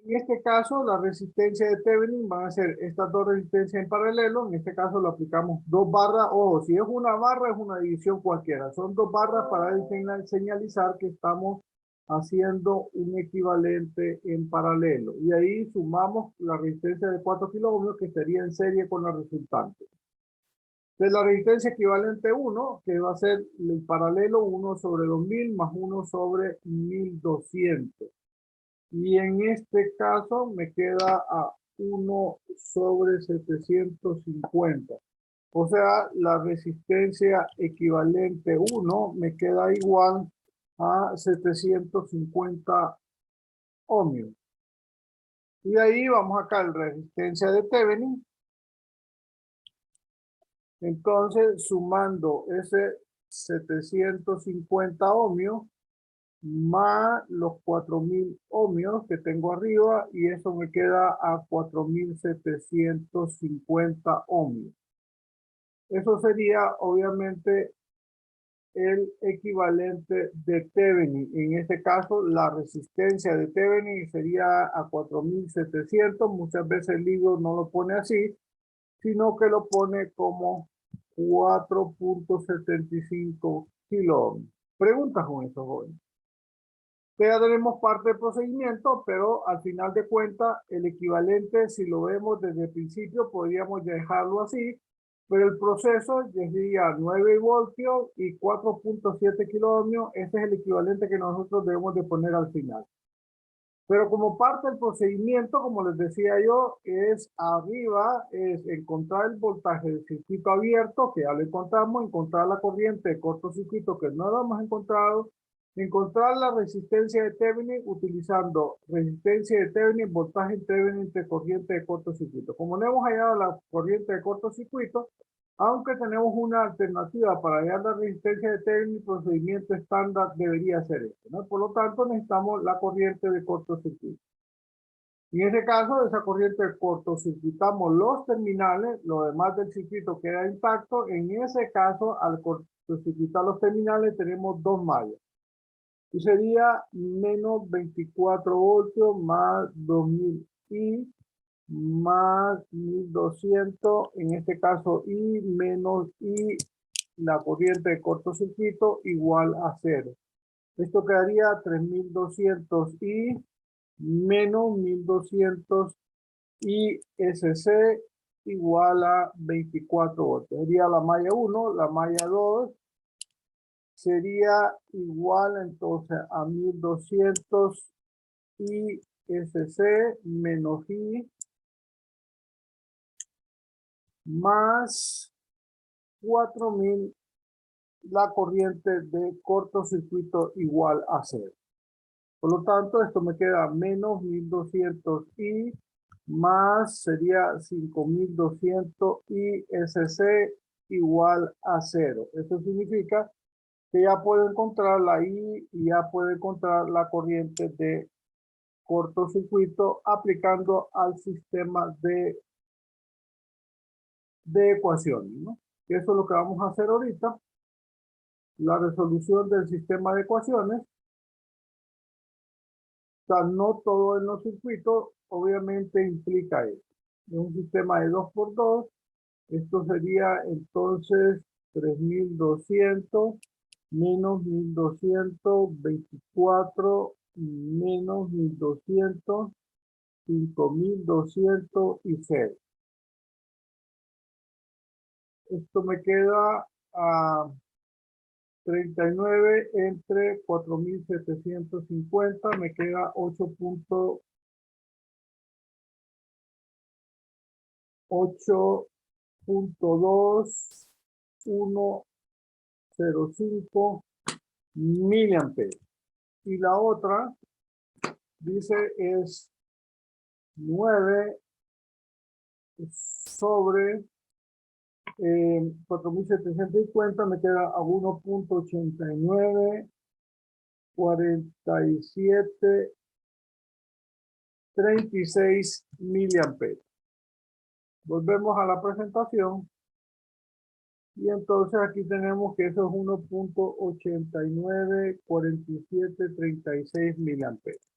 En este caso, la resistencia de Thevenin van a ser estas dos resistencias en paralelo. En este caso lo aplicamos dos barras. Ojo, si es una barra, es una división cualquiera. Son dos barras para señalizar que estamos haciendo un equivalente en paralelo. Y ahí sumamos la resistencia de 4 kiloohmios que estaría en serie con la resultante. De la resistencia equivalente 1, que va a ser el paralelo 1 sobre 2000 más 1 sobre 1200. Y en este caso me queda a 1 sobre 750. O sea, la resistencia equivalente 1 me queda igual a 750 ohmios. Y de ahí vamos acá a la resistencia de Thevenin. Entonces, sumando ese 750 ohmios más los 4000 ohmios que tengo arriba, y eso me queda a 4750 ohmios. Eso sería obviamente el equivalente de Thevenin. En este caso, la resistencia de Thevenin sería a 4700. Muchas veces el libro no lo pone así, sino que lo pone como 4.75 kiloohms. Preguntas con eso, jóvenes. Ya tenemos parte del procedimiento, pero al final de cuentas, el equivalente, si lo vemos desde el principio, podríamos dejarlo así, pero el proceso sería 9 voltios y 4.7 kiloohmios. Ese es el equivalente que nosotros debemos de poner al final. Pero como parte del procedimiento, como les decía yo, es arriba, es encontrar el voltaje del circuito abierto, que ya lo encontramos, encontrar la corriente de cortocircuito, que no lo hemos encontrado, encontrar la resistencia de Thevenin utilizando resistencia de Thevenin, voltaje en Thevenin entre corriente de cortocircuito. Como no hemos hallado la corriente de cortocircuito, aunque tenemos una alternativa para hallar la resistencia de Thevenin, el procedimiento estándar debería ser este, ¿no? Por lo tanto, necesitamos la corriente de cortocircuito. En ese caso, de esa corriente cortocircuitamos los terminales, lo demás del circuito queda intacto. En ese caso, al cortocircuitar los terminales, tenemos dos mallas. Y sería menos 24 voltios más 2000 y más 1200, en este caso I menos I, la corriente de cortocircuito igual a 0. Esto quedaría 3200 I menos 1200 ISC igual a 24 voltios. Sería la malla 1, la malla 2 sería igual entonces a 1200 ISC menos I más 4000, la corriente de cortocircuito igual a 0. Por lo tanto, esto me queda menos 1200 I más sería 5200 ISC igual a 0. Esto significa que ya puedo encontrar la I y ya puedo encontrar la corriente de cortocircuito aplicando al sistema de ecuaciones, ¿no? Eso es lo que vamos a hacer ahorita. La resolución del sistema de ecuaciones. O sea, no todo en los circuitos obviamente implica eso. Es un sistema de 2x2. Esto sería entonces 3200 menos 1224 menos 1200, 5200 y 0. Esto me queda a 39 entre 4750, me queda 8.2105 miliamperes. Y la otra dice es 9 sobre 4750, me queda a 1.894736 miliamperes. Volvemos a la presentación y entonces aquí tenemos que eso es 1.894736 miliamperes.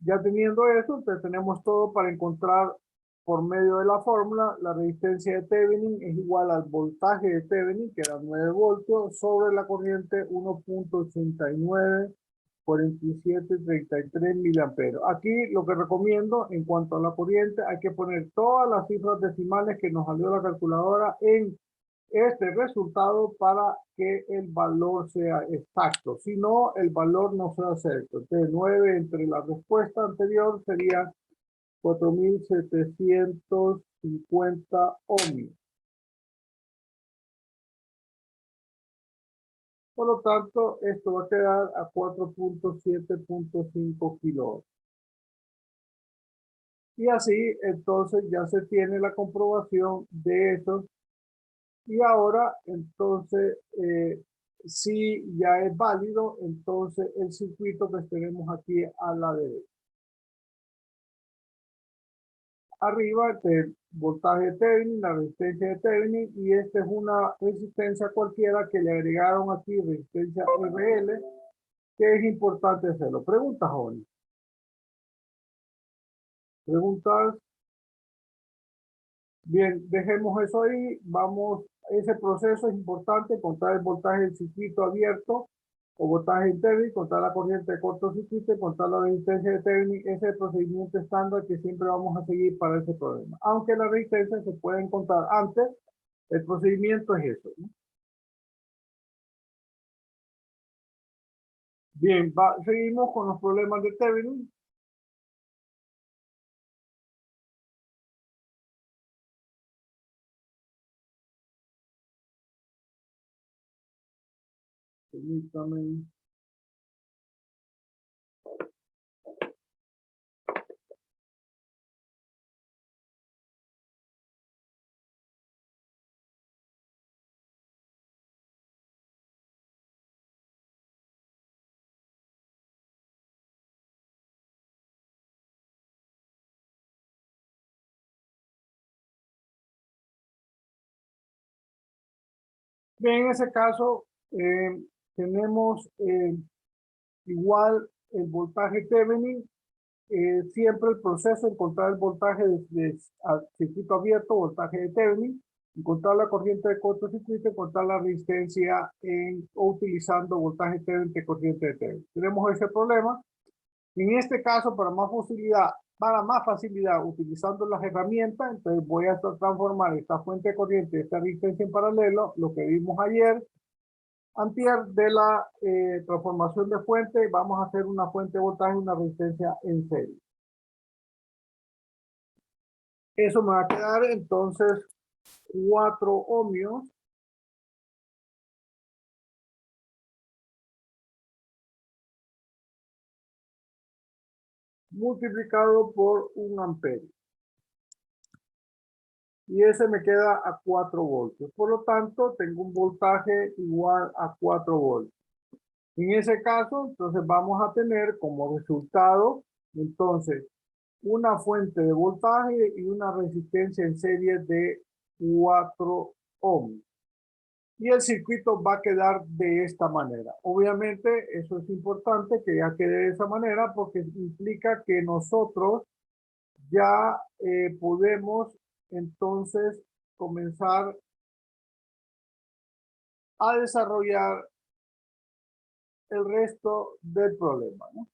Ya teniendo eso, entonces tenemos todo para encontrar por medio de la fórmula la resistencia de Thevenin es igual al voltaje de Thevenin, que era 9 voltios, sobre la corriente 1.894733 miliamperios. Aquí lo que recomiendo en cuanto a la corriente, hay que poner todas las cifras decimales que nos salió la calculadora en este resultado para que el valor sea exacto. Si no, el valor no será cierto. Entonces, 9 entre la respuesta anterior sería 4.750 ohmios. Por lo tanto, esto va a quedar a 4.7.5 kilos. Y así, entonces, ya se tiene la comprobación de eso. Y ahora, entonces, si ya es válido, entonces el circuito que tenemos aquí a la derecha. Arriba, el voltaje de Thevenin, la resistencia de Thevenin, y esta es una resistencia cualquiera que le agregaron aquí, resistencia RL, que es importante hacerlo. Preguntas, jóvenes. Preguntas. Bien, dejemos eso ahí. Vamos, ese proceso es importante, contar el voltaje del circuito abierto o voltaje en Thevenin, contar la corriente de cortocircuito y contar la resistencia de Thevenin. Ese es el procedimiento estándar que siempre vamos a seguir para ese problema. Aunque la resistencia se pueden contar antes, el procedimiento es eso, ¿no? Bien, seguimos con los problemas de Thevenin. Permítame. Bien, en ese caso, tenemos igual el voltaje Thevenin, siempre el proceso, encontrar el voltaje de circuito abierto, voltaje de Thevenin, encontrar la corriente de cortocircuito, encontrar la resistencia utilizando voltaje Thevenin de corriente de Thevenin. Tenemos ese problema. En este caso, para más facilidad, utilizando las herramientas, entonces voy a transformar esta fuente de corriente, esta resistencia en paralelo, lo que vimos ayer, antier de la transformación de fuente, vamos a hacer una fuente de voltaje y una resistencia en serie. Eso me va a quedar entonces 4 ohmios multiplicado por 1 amperio. Y ese me queda a 4 voltios. Por lo tanto, tengo un voltaje igual a 4 voltios. En ese caso, entonces vamos a tener como resultado, entonces, una fuente de voltaje y una resistencia en serie de 4 ohms. Y el circuito va a quedar de esta manera. Obviamente, eso es importante que ya quede de esa manera porque implica que nosotros ya podemos entonces comenzar a desarrollar el resto del problema, ¿no?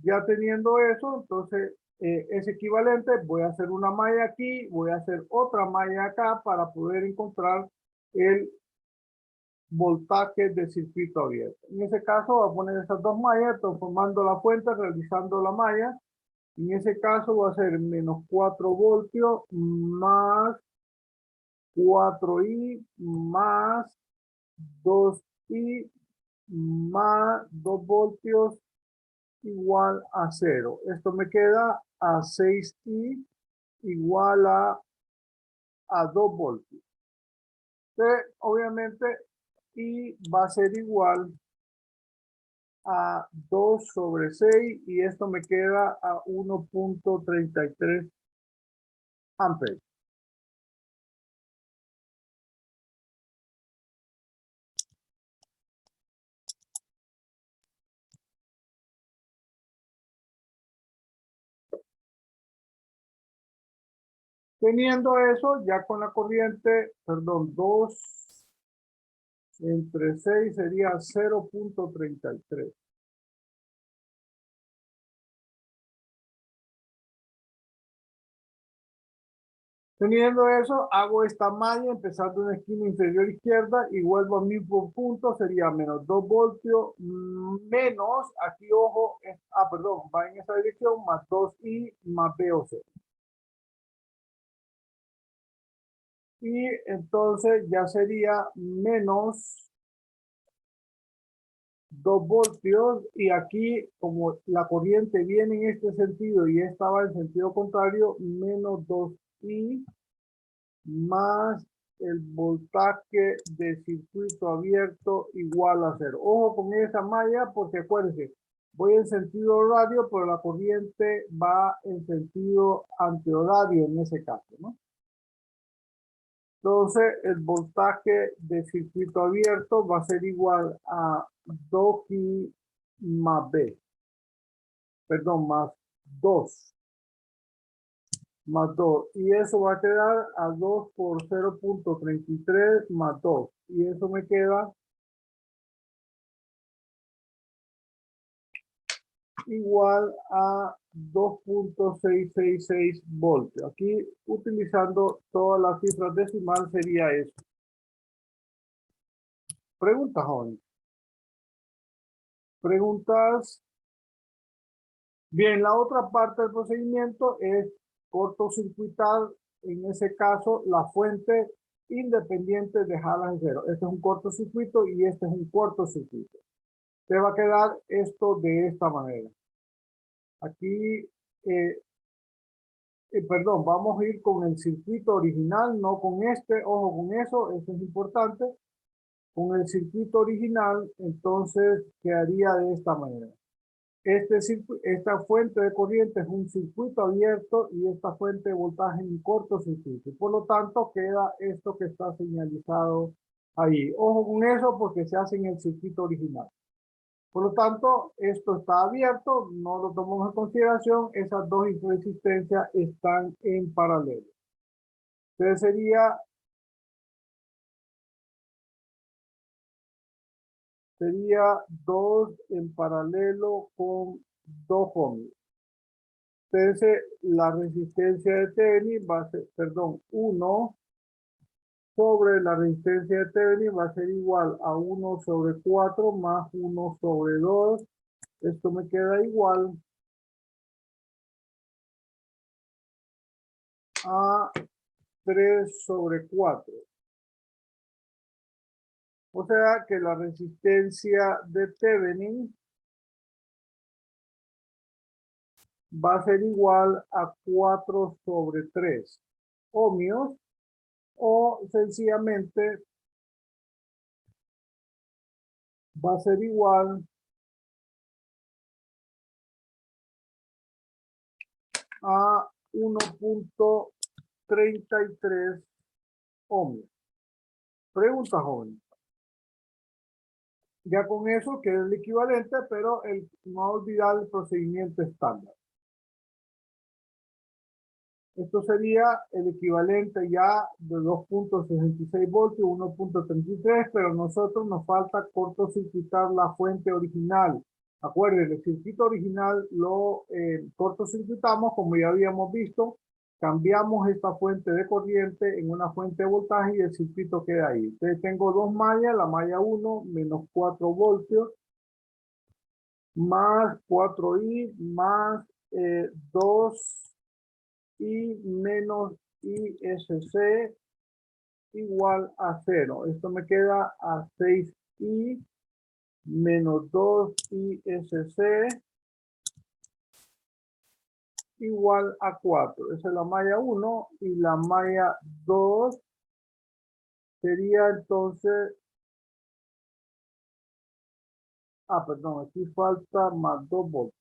Ya teniendo eso, entonces es equivalente. Voy a hacer una malla aquí, voy a hacer otra malla acá para poder encontrar el voltaje del circuito abierto. En ese caso, voy a poner esas dos mallas, transformando la fuente, realizando la malla. En ese caso, voy a hacer menos 4 voltios más 4i más 2i más 2 voltios igual a 0. Esto me queda a 6i igual a 2 voltios. Entonces, obviamente, i va a ser igual a 2 sobre 6 y esto me queda a 1.33 amperes. Teniendo eso, ya con la corriente, perdón, 2 entre 6 sería 0.33. Teniendo eso, hago esta malla empezando en la esquina inferior izquierda y vuelvo al mismo punto, sería menos 2 voltios, menos, aquí ojo, perdón, va en esa dirección, más 2i más BOC. Y entonces ya sería menos 2 voltios y aquí como la corriente viene en este sentido y esta va en sentido contrario, menos 2i más el voltaje de circuito abierto igual a 0. Ojo con esa malla porque acuérdense, voy en sentido horario, pero la corriente va en sentido antihorario en ese caso, ¿no? Entonces, el voltaje de circuito abierto va a ser igual a 2i más B, perdón, más 2, más 2. Y eso va a quedar a 2 por 0.33 más 2. Y eso me queda igual a 2.666 voltios. Aquí, utilizando todas las cifras decimales, sería eso. Preguntas, jóvenes. Preguntas. Bien, la otra parte del procedimiento es cortocircuitar, en ese caso, la fuente independiente de jalas en cero. Este es un cortocircuito y este es un cortocircuito. Te va a quedar esto de esta manera. Aquí, perdón, vamos a ir con el circuito original, no con este. Ojo con eso es importante. Con el circuito original, entonces quedaría de esta manera. Esta fuente de corriente es un circuito abierto y esta fuente de voltaje en cortocircuito. Por lo tanto, queda esto que está señalizado ahí. Ojo con eso porque se hace en el circuito original. Por lo tanto, esto está abierto, no lo tomamos en consideración. Esas dos resistencias están en paralelo. Entonces sería 2 en paralelo con 2 ohms. Entonces, la resistencia de Thevenin va a ser, perdón, 1 sobre la resistencia de Thevenin va a ser igual a 1 sobre 4 más 1 sobre 2. Esto me queda igual a 3 sobre 4. O sea que la resistencia de Thevenin va a ser igual a 4 sobre 3 ohmios o sencillamente va a ser igual a 1.33 ohmios. Pregunta, joven. Ya con eso queda el equivalente, pero no olvidar el procedimiento estándar. Esto sería el equivalente ya de 2.66 voltios, 1.33, pero a nosotros nos falta cortocircuitar la fuente original. Acuérdense, el circuito original lo cortocircuitamos, como ya habíamos visto, cambiamos esta fuente de corriente en una fuente de voltaje y el circuito queda ahí. Entonces tengo dos mallas, la malla 1 menos 4 voltios, más 4i, más 2 y menos ISC igual a 0. Esto me queda a 6i menos 2 ISC igual a 4. Esa es la malla 1 y la malla 2 sería entonces, perdón, aquí falta más 2 voltios.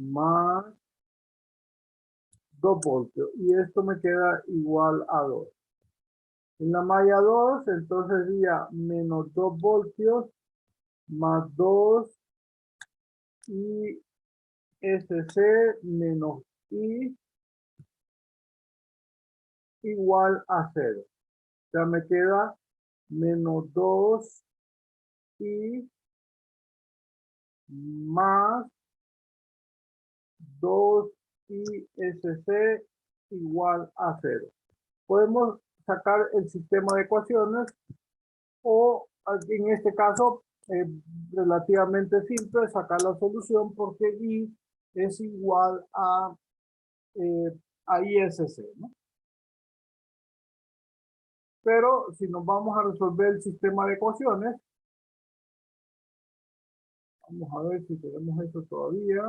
Más 2 voltios y esto me queda igual a 2. En la malla 2, entonces sería menos 2 voltios más 2 y SC menos I igual a 0. Ya me queda menos 2 y más 2 ISC igual a 0. Podemos sacar el sistema de ecuaciones o en este caso relativamente simple sacar la solución porque I es igual a ISC, ¿no? Pero si nos vamos a resolver el sistema de ecuaciones, vamos a ver si tenemos eso todavía.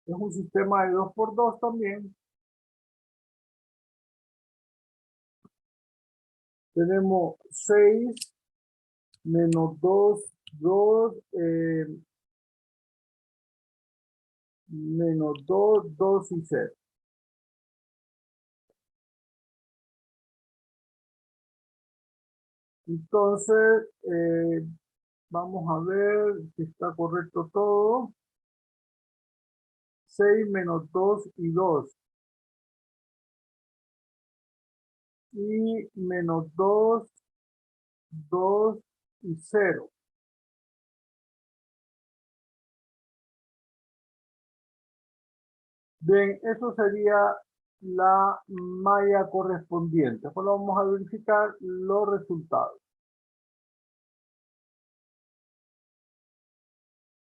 Es un sistema de 2 por 2 también. Tenemos 6 menos 2, 2, menos 2, 2 y 0. Entonces, vamos a ver si está correcto todo. 6 menos 2 y 2. Y menos 2, 2 y 0. Bien, eso sería la malla correspondiente. Ahora vamos a verificar los resultados.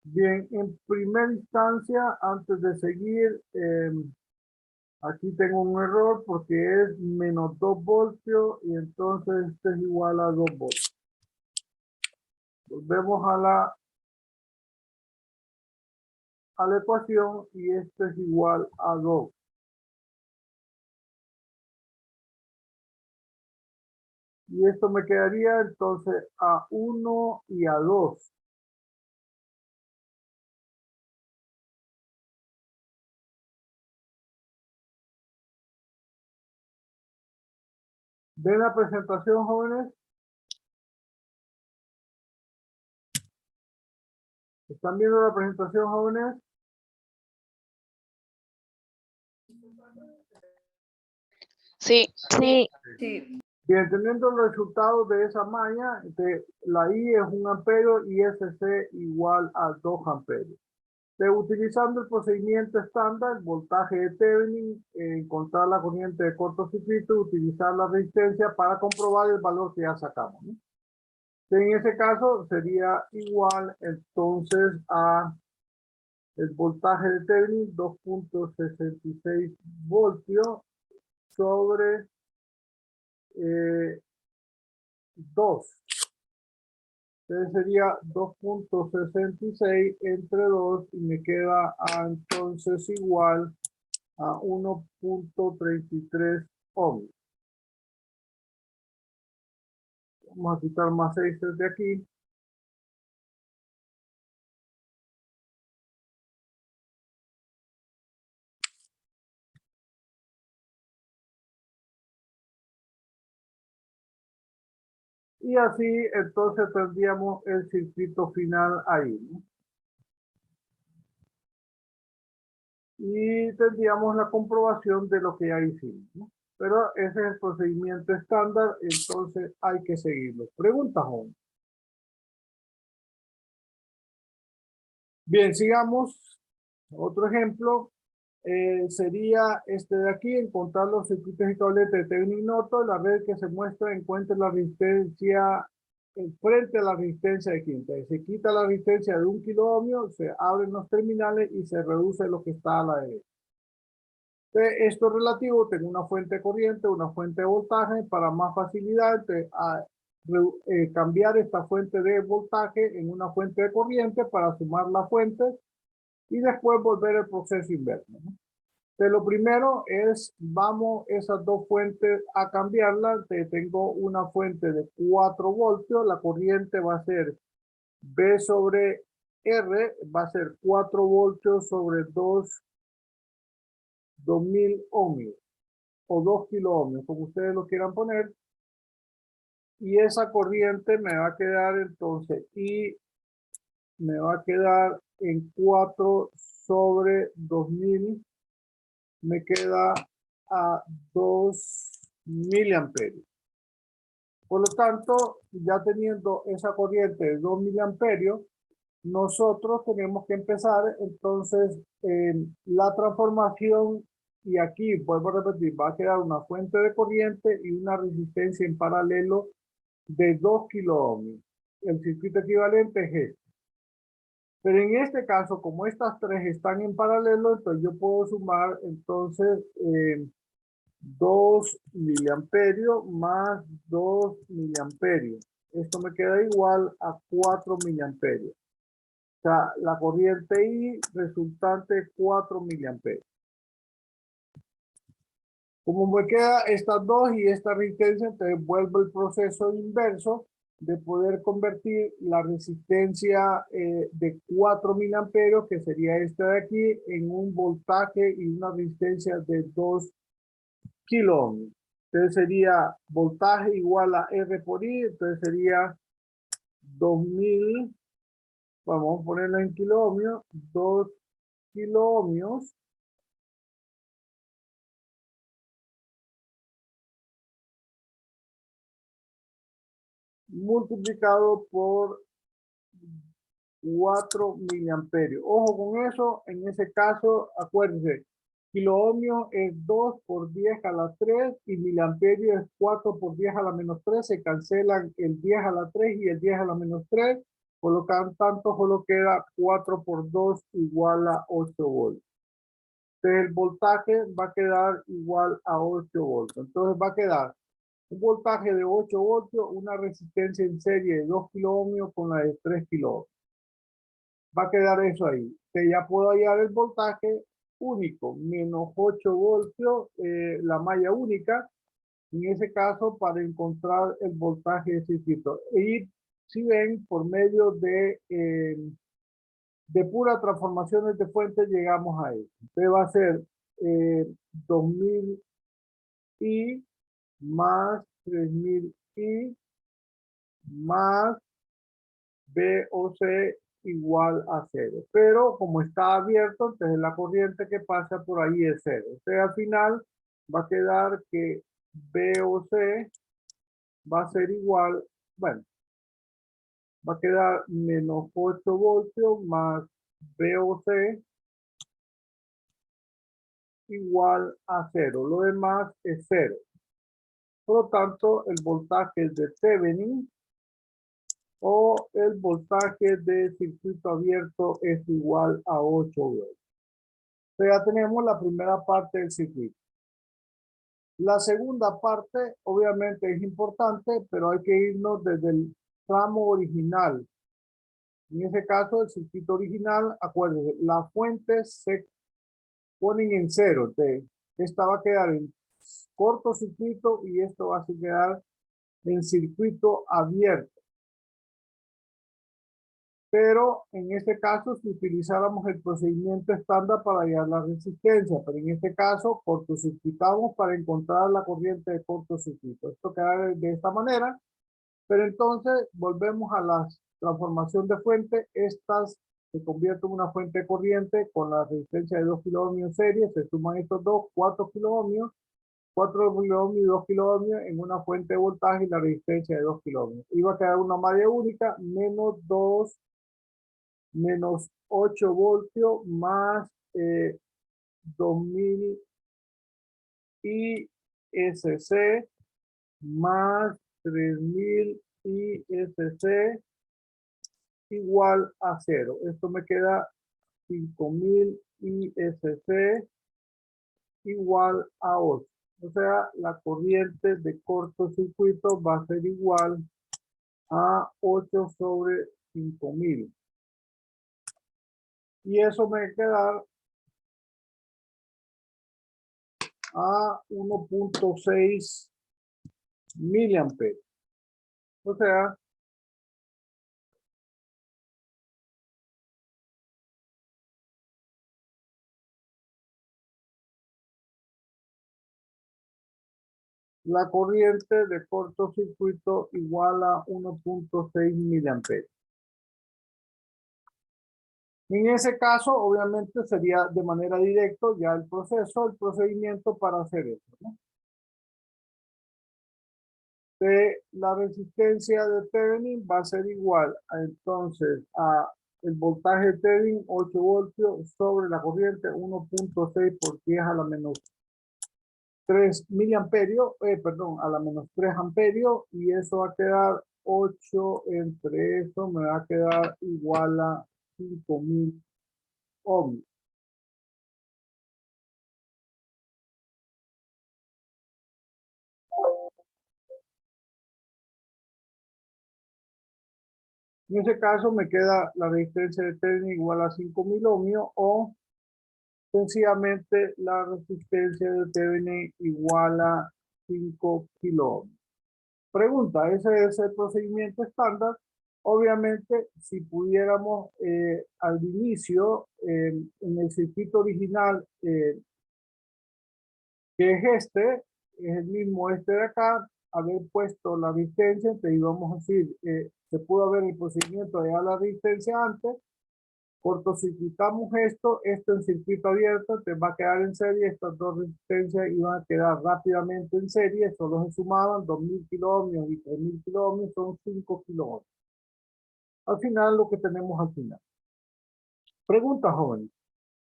Bien, en primera instancia, antes de seguir, aquí tengo un error porque es menos 2 voltios y entonces este es igual a 2 voltios. Volvemos a la ecuación y este es igual a 2. Y esto me quedaría entonces a 1 y a 2. ¿Ven la presentación, jóvenes? ¿Están viendo la presentación, jóvenes? Sí. Sí. Bien, teniendo los resultados de esa malla, la I es 1 amperio y SC igual a 2 amperios. Utilizando el procedimiento estándar, voltaje de Thevenin, encontrar la corriente de cortocircuito, utilizar la resistencia para comprobar el valor que ya sacamos, ¿no? En ese caso sería igual entonces a el voltaje de Thevenin 2.66 voltios sobre 2. Entonces sería 2.66 entre 2 y me queda entonces igual a 1.33 ohms. Vamos a quitar más 6 de aquí. Y así entonces tendríamos el circuito final ahí, ¿no? Y tendríamos la comprobación de lo que ya hicimos, ¿no? Pero ese es el procedimiento estándar, entonces hay que seguirlo. Pregunta, Juan. Bien, sigamos. Otro ejemplo sería este de aquí, encontrar los circuitos y cabletes de Thevenin Norton. La red que se muestra encuentra la resistencia frente a la resistencia de quinta. Se quita la resistencia de 1 kilo ohmio, se abren los terminales y se reduce lo que está a la derecha. Esto es relativo, tengo una fuente de corriente, una fuente de voltaje, para más facilidad, cambiar esta fuente de voltaje en una fuente de corriente para sumar las fuentes y después volver el proceso inverso, ¿no? Lo primero es, vamos esas dos fuentes a cambiarlas. Tengo una fuente de 4 voltios, la corriente va a ser B sobre R, va a ser 4 voltios sobre 2000 ohmios o 2 kilo ohmios, como ustedes lo quieran poner. Y esa corriente me va a quedar entonces, y me va a quedar en 4 sobre 2000 me queda a 2 miliamperios. Por lo tanto, ya teniendo esa corriente de 2 miliamperios, nosotros tenemos que empezar entonces la transformación, y aquí vuelvo a repetir, va a quedar una fuente de corriente y una resistencia en paralelo de 2 kiloohmios. El circuito equivalente es este. Pero en este caso, como estas tres están en paralelo, entonces yo puedo sumar entonces 2 miliamperios más 2 miliamperios. Esto me queda igual a 4 miliamperios. O sea, la corriente I resultante 4 miliamperios. Como me queda estas dos y esta resistencia, entonces vuelvo el proceso inverso de poder convertir la resistencia de 4 miliamperios, que sería esta de aquí, en un voltaje y una resistencia de 2 kiloohmios. Entonces sería voltaje igual a R por I, entonces sería 2000, vamos a ponerlo en kiloohmios, 2 kiloohmios multiplicado por 4 miliamperios. Ojo con eso, en ese caso, acuérdense, kiloohmio es 2 por 10 a la 3 y miliamperio es 4 por 10 a la menos 3. Se cancelan el 10 a la 3 y el 10 a la menos 3. Por lo tanto, solo queda 4 por 2 igual a 8 voltios. Entonces, el voltaje va a quedar igual a 8 voltios. Entonces, va a quedar un voltaje de 8 voltios, una resistencia en serie de 2 kiloohmios con la de 3 kiloohmios. Va a quedar eso ahí. Que ya puedo hallar el voltaje único, menos 8 voltios, la malla única, en ese caso para encontrar el voltaje de circuito. Y si ven, por medio de puras transformaciones de fuente llegamos a eso. Entonces va a ser 2000 I más 3000 I más VOC igual a 0. Pero como está abierto, entonces la corriente que pasa por ahí es 0. Entonces al final va a quedar que VOC va a ser igual, bueno, va a quedar menos 8 voltios más VOC igual a 0. Lo demás es 0. Por lo tanto, el voltaje de Thevenin o el voltaje de circuito abierto es igual a 8 voltios. Ya tenemos la primera parte del circuito. La segunda parte obviamente es importante, pero hay que irnos desde el tramo original. En ese caso, el circuito original, acuérdense, las fuentes se ponen en cero. Entonces, esta va a quedar en cortocircuito y esto va a quedar en circuito abierto. Pero en este caso, si utilizáramos el procedimiento estándar para hallar la resistencia, pero en este caso, cortocircuitamos para encontrar la corriente de cortocircuito. Esto queda de esta manera, pero entonces volvemos a la transformación de fuente. Estas se convierten en una fuente de corriente con la resistencia de 2 kiloohmios en serie, se suman estos dos, 4 kiloohmios, 4 kiloohmios y 2 kiloohmios en una fuente de voltaje y la resistencia de 2 kiloohmios. Y va a quedar una malla única, menos 8 voltios más 2000 ISC más 3000 ISC igual a 0. Esto me queda 5000 ISC igual a 8. O sea, la corriente de cortocircuito va a ser igual a 8 sobre 5000. Y eso me queda a 1.6 miliamperios. O sea, la corriente de cortocircuito igual a 1.6 miliamperios. En ese caso, obviamente, sería de manera directa ya el procedimiento para hacer eso, ¿no? La resistencia de Thevenin va a ser igual entonces a el voltaje de Thevenin 8 voltios sobre la corriente 1.6 por 10 a la menos 3 miliamperios, perdón, a la menos 3 amperios, y eso va a quedar 8 entre eso, me va a quedar igual a 5000 ohms. En ese caso me queda la resistencia de Thevenin igual a 5000 ohmios o sencillamente la resistencia de Thevenin igual a 5 kilo ohms. Pregunta, ese es el procedimiento estándar. Obviamente, si pudiéramos al inicio, en el circuito original, que es este, es el mismo este de acá, haber puesto la resistencia, te íbamos a decir, se pudo ver el procedimiento de la resistencia antes, cortocircuitamos esto en circuito abierto, te va a quedar en serie, estas dos resistencias iban a quedar rápidamente en serie, solo se sumaban 2000 kiloohmios y 3000 kiloohmios, son 5 kiloohmios. Al final, lo que tenemos al final. Pregunta, joven.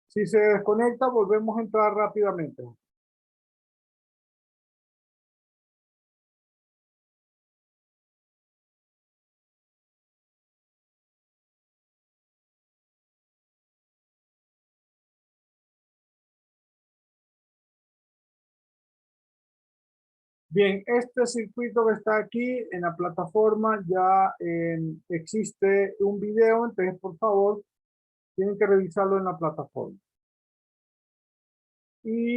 Si se desconecta, volvemos a entrar rápidamente. Bien, este circuito que está aquí en la plataforma ya existe un video, entonces por favor tienen que revisarlo en la plataforma. Y